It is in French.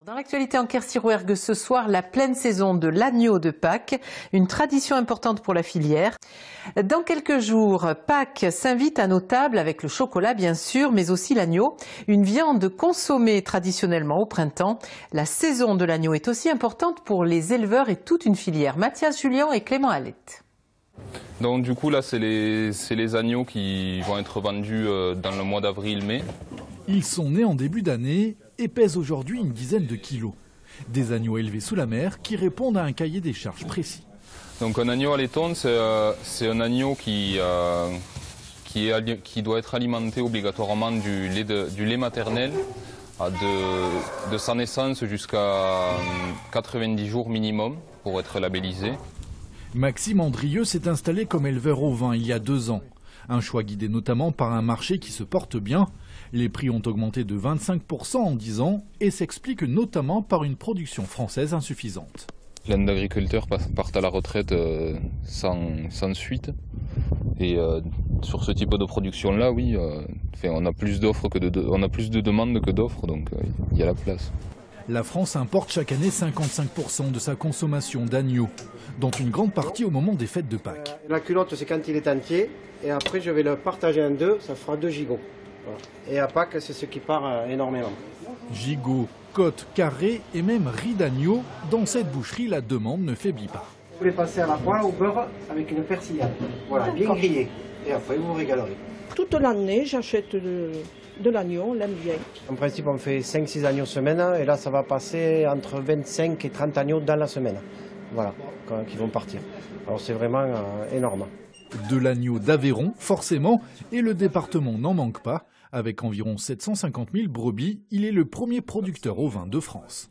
Dans l'actualité en Quercy-Rouergue ce soir, la pleine saison de l'agneau de Pâques, une tradition importante pour la filière. Dans quelques jours, Pâques s'invite à nos tables avec le chocolat bien sûr, mais aussi l'agneau, une viande consommée traditionnellement au printemps. La saison de l'agneau est aussi importante pour les éleveurs et toute une filière. Mathias Julien et Clément Hallette. Donc du coup là c'est les agneaux qui vont être vendus dans le mois d'avril-mai. Ils sont nés en début d'année et pèsent aujourd'hui une dizaine de kilos. Des agneaux élevés sous la mer qui répondent à un cahier des charges précis. Donc un agneau à laiton, c'est un agneau qui doit être alimenté obligatoirement du lait maternel de sa naissance jusqu'à 90 jours minimum pour être labellisé. Maxime Andrieux s'est installé comme éleveur ovin il y a 2 ans. Un choix guidé notamment par un marché qui se porte bien. Les prix ont augmenté de 25% en 10 ans et s'expliquent notamment par une production française insuffisante. Plein d'agriculteurs partent à la retraite sans suite. Et sur ce type de production-là, oui, on a plus de demandes que d'offres, donc il y a la place. La France importe chaque année 55% de sa consommation d'agneaux, dont une grande partie au moment des fêtes de Pâques. La culotte, c'est quand il est entier, et après je vais le partager en deux, ça fera 2 gigots. Voilà. Et à Pâques, c'est ce qui part énormément. Gigots, côtes, carrés et même riz d'agneau, dans cette boucherie, la demande ne faiblit pas. Vous pouvez passer à la poêle au beurre avec une persillade, voilà, bien grillé, et après vous vous régalerez. Toute l'année, j'achète de l'agneau, on l'aime bien. En principe, on fait 5-6 agneaux semaine, et là, ça va passer entre 25 et 30 agneaux dans la semaine. Voilà, qui vont partir. Alors c'est vraiment énorme. De l'agneau d'Aveyron, forcément, et le département n'en manque pas. Avec environ 750 000 brebis, il est le premier producteur ovin de France.